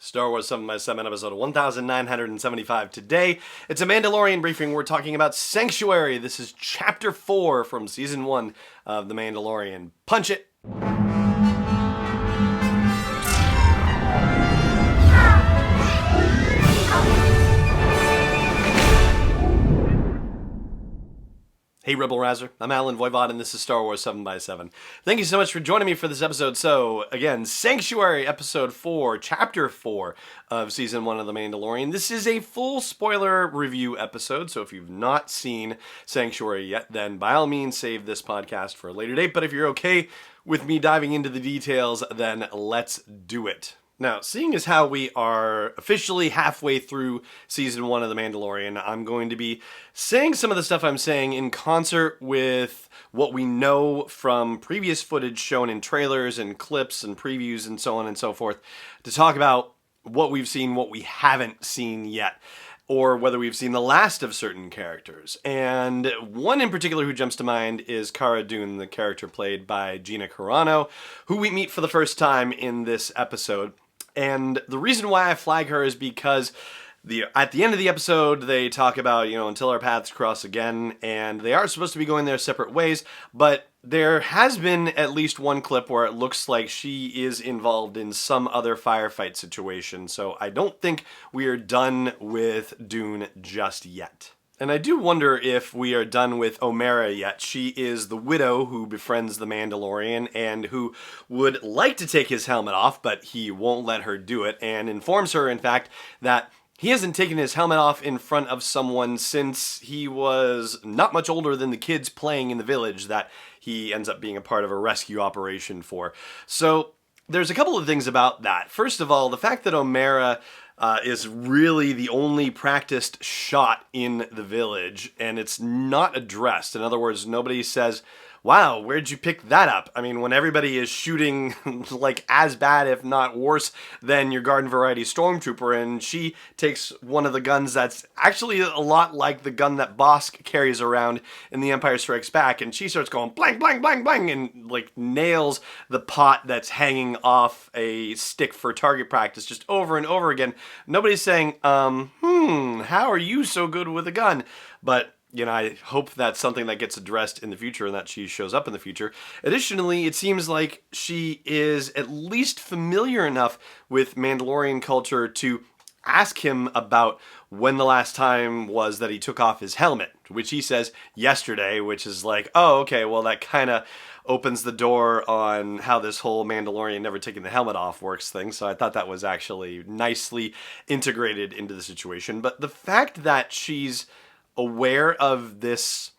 Star Wars 7x7, episode 1975. Today, it's a Mandalorian briefing. We're talking about Sanctuary. This is chapter 4 from season 1 of The Mandalorian. Punch it! Hey Rebel Razzer, I'm Alan Voivod and this is Star Wars 7x7. Thank you so much for joining me for this episode. So, again, Sanctuary, episode 4, chapter 4 of season 1 of The Mandalorian. This is a full spoiler review episode, so if you've not seen Sanctuary yet, then by all means save this podcast for a later date. But if you're okay with me diving into the details, then let's do it. Now, seeing as how we are officially halfway through season 1 of The Mandalorian, I'm going to be saying some of the stuff I'm saying in concert with what we know from previous footage shown in trailers and clips and previews and so on and so forth, to talk about what we've seen, what we haven't seen yet, or whether we've seen the last of certain characters. And one in particular who jumps to mind is Cara Dune, the character played by Gina Carano, who we meet for the first time in this episode. And the reason why I flag her is because at the end of the episode, they talk about, until our paths cross again, and they are supposed to be going their separate ways, but there has been at least one clip where it looks like she is involved in some other firefight situation, so I don't think we are done with Dune just yet. And I do wonder if we are done with Omera yet. She is the widow who befriends the Mandalorian and who would like to take his helmet off, but he won't let her do it, and informs her, in fact, that he hasn't taken his helmet off in front of someone since he was not much older than the kids playing in the village that he ends up being a part of a rescue operation for. So there's a couple of things about that. First of all, the fact that Omera is really the only practiced shot in the village, and it's not addressed. In other words, nobody says, wow, where'd you pick that up? I mean, when everybody is shooting like as bad, if not worse, than your garden variety stormtrooper, and she takes one of the guns that's actually a lot like the gun that Bosk carries around in The Empire Strikes Back, and she starts going blang, blang, blang, blang, and like nails the pot that's hanging off a stick for target practice just over and over again. Nobody's saying, how are you so good with a gun? But I hope that's something that gets addressed in the future and that she shows up in the future. Additionally, it seems like she is at least familiar enough with Mandalorian culture to ask him about when the last time was that he took off his helmet, which he says yesterday, which is like, oh, okay, well, that kind of opens the door on how this whole Mandalorian never taking the helmet off works thing. So I thought that was actually nicely integrated into the situation. But the fact that she's aware of this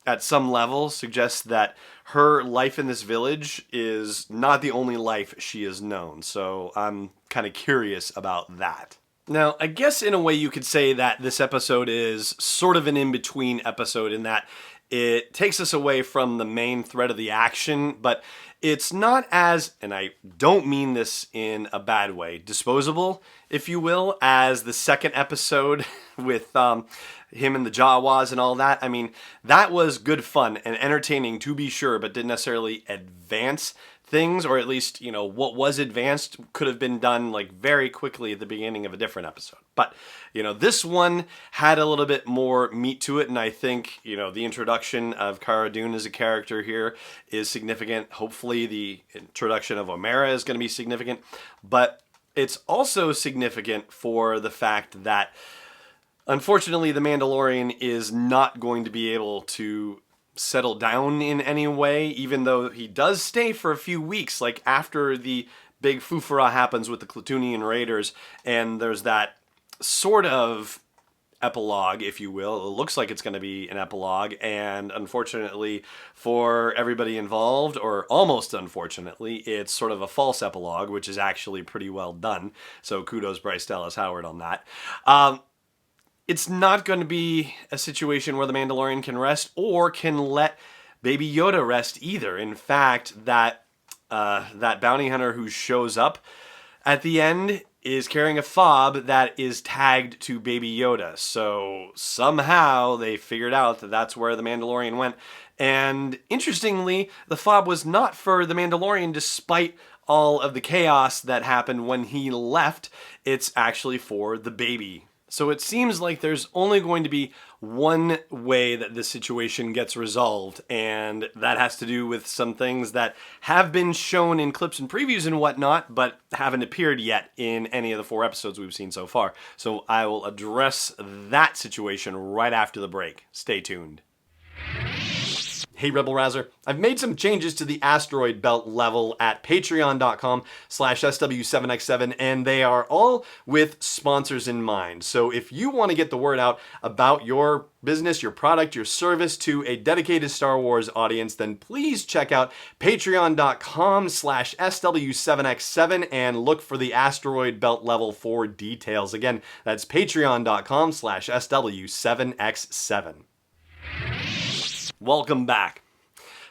at some level suggests that her life in this village is not the only life she has known. So I'm kind of curious about that. Now, I guess in a way you could say that this episode is sort of an in-between episode in that it takes us away from the main thread of the action, but it's not as, and I don't mean this in a bad way, disposable, if you will, as the second episode with him and the Jawas and all that. I mean, that was good fun and entertaining to be sure, but didn't necessarily advance things, or at least, what was advanced could have been done like very quickly at the beginning of a different episode. But, this one had a little bit more meat to it, and I think, the introduction of Cara Dune as a character here is significant. Hopefully the introduction of Omera is going to be significant, but it's also significant for the fact that unfortunately, the Mandalorian is not going to be able to settle down in any way, even though he does stay for a few weeks, like after the big foofara happens with the Klatooinian Raiders, and there's that sort of epilogue, if you will. It looks like it's going to be an epilogue, and unfortunately for everybody involved, or almost unfortunately, it's sort of a false epilogue, which is actually pretty well done. So kudos Bryce Dallas Howard on that. It's not going to be a situation where the Mandalorian can rest or can let Baby Yoda rest either. In fact, that bounty hunter who shows up at the end is carrying a fob that is tagged to Baby Yoda. So somehow they figured out that that's where the Mandalorian went. And interestingly, the fob was not for the Mandalorian, despite all of the chaos that happened when he left, it's actually for the baby. So it seems like there's only going to be one way that this situation gets resolved, and that has to do with some things that have been shown in clips and previews and whatnot, but haven't appeared yet in any of the 4 episodes we've seen so far. So I will address that situation right after the break. Stay tuned. Hey Rebel Rouser, I've made some changes to the asteroid belt level at patreon.com/SW7X7, and they are all with sponsors in mind. So if you want to get the word out about your business, your product, your service to a dedicated Star Wars audience, then please check out patreon.com/SW7X7 and look for the asteroid belt level for details. Again, that's patreon.com/SW7X7. Welcome back.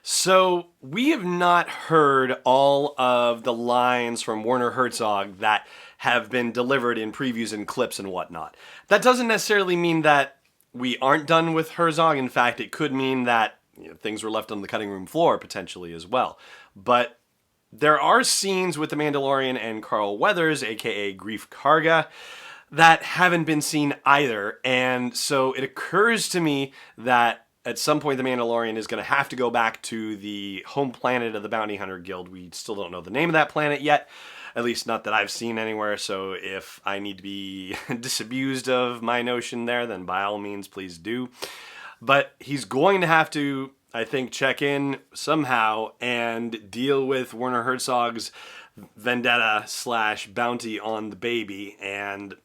So we have not heard all of the lines from Werner Herzog that have been delivered in previews and clips and whatnot. That doesn't necessarily mean that we aren't done with Herzog. In fact, it could mean that things were left on the cutting room floor potentially as well. But there are scenes with The Mandalorian and Carl Weathers, aka Grief Karga, that haven't been seen either. And so it occurs to me that at some point, the Mandalorian is going to have to go back to the home planet of the Bounty Hunter Guild. We still don't know the name of that planet yet, at least not that I've seen anywhere. So if I need to be disabused of my notion there, then by all means, please do. But he's going to have to, I think, check in somehow and deal with Werner Herzog's vendetta / bounty on the baby. And,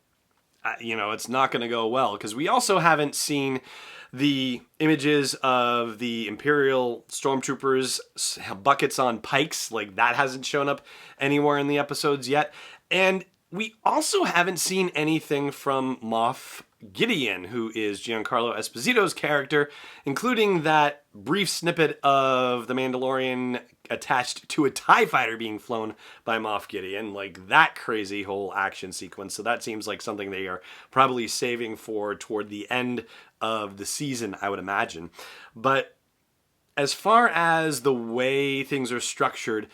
it's not going to go well because we also haven't seen the images of the Imperial stormtroopers buckets on pikes, like that hasn't shown up anywhere in the episodes yet. And we also haven't seen anything from Moff Gideon, who is Giancarlo Esposito's character, including that brief snippet of the Mandalorian attached to a TIE fighter being flown by Moff Gideon, like that crazy whole action sequence. So that seems like something they are probably saving for toward the end of the season, I would imagine. But as far as the way things are structured,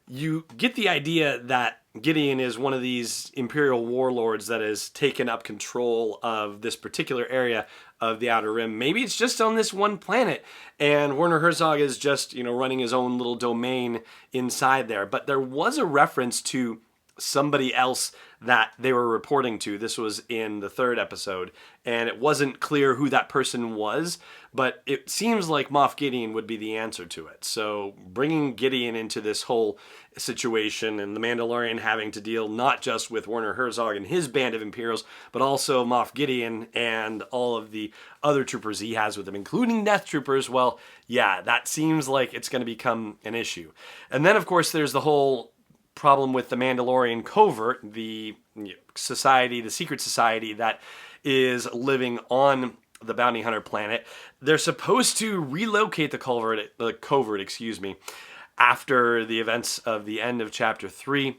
you get the idea that Gideon is one of these Imperial warlords that has taken up control of this particular area of the Outer Rim. Maybe it's just on this one planet, and Werner Herzog is just, running his own little domain inside there. But there was a reference to somebody else that they were reporting to. This was in the 3rd episode, and it wasn't clear who that person was, but it seems like Moff Gideon would be the answer to it. So bringing Gideon into this whole situation, and the Mandalorian having to deal not just with Werner Herzog and his band of Imperials, but also Moff Gideon and all of the other troopers he has with him, including Death Troopers, well, yeah, that seems like it's going to become an issue. And then, of course, there's the whole problem with the Mandalorian Covert, the society, the secret society that is living on the Bounty Hunter planet. They're supposed to relocate the covert, after the events of the end of Chapter 3.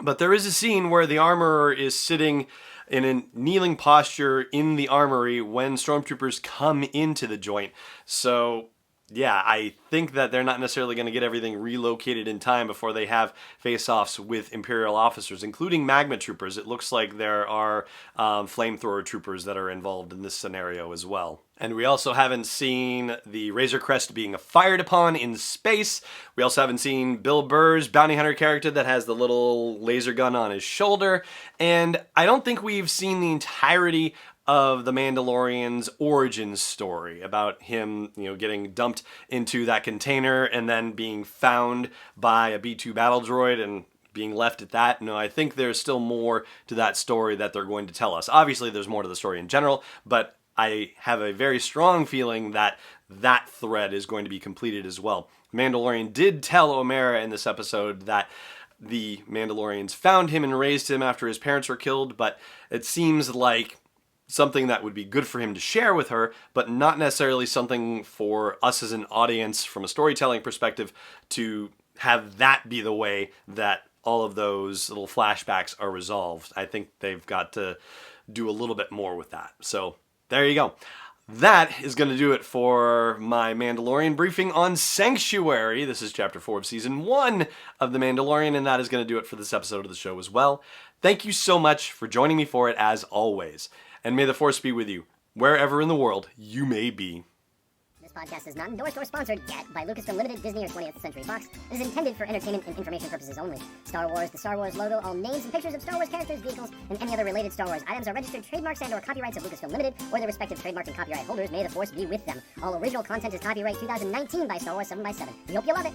But there is a scene where the armorer is sitting in a kneeling posture in the armory when stormtroopers come into the joint. So yeah, I think that they're not necessarily going to get everything relocated in time before they have face-offs with Imperial officers, including magma troopers. It looks like there are flamethrower troopers that are involved in this scenario as well. And we also haven't seen the Razor Crest being fired upon in space. We also haven't seen Bill Burr's bounty hunter character that has the little laser gun on his shoulder. And I don't think we've seen the entirety of the Mandalorian's origin story about him, getting dumped into that container and then being found by a B-2 battle droid and being left at that. No, I think there's still more to that story that they're going to tell us. Obviously, there's more to the story in general, but I have a very strong feeling that that thread is going to be completed as well. Mandalorian did tell O'Mara in this episode that the Mandalorians found him and raised him after his parents were killed, but it seems like something that would be good for him to share with her, but not necessarily something for us as an audience from a storytelling perspective to have that be the way that all of those little flashbacks are resolved. I think they've got to do a little bit more with that. So there you go. that is going to do it for my Mandalorian briefing on Sanctuary. This is Chapter 4 of Season 1 of The Mandalorian, and that is going to do it for this episode of the show as well. Thank you so much for joining me for it, as always. And may the Force be with you, wherever in the world you may be. This podcast is not endorsed or sponsored yet by Lucasfilm Limited, Disney, or 20th Century Fox. It is intended for entertainment and information purposes only. Star Wars, the Star Wars logo, all names and pictures of Star Wars characters, vehicles, and any other related Star Wars items are registered trademarks and/or copyrights of Lucasfilm Limited or their respective trademark and copyright holders. May the Force be with them. All original content is copyright 2019 by Star Wars 7x7. We hope you love it.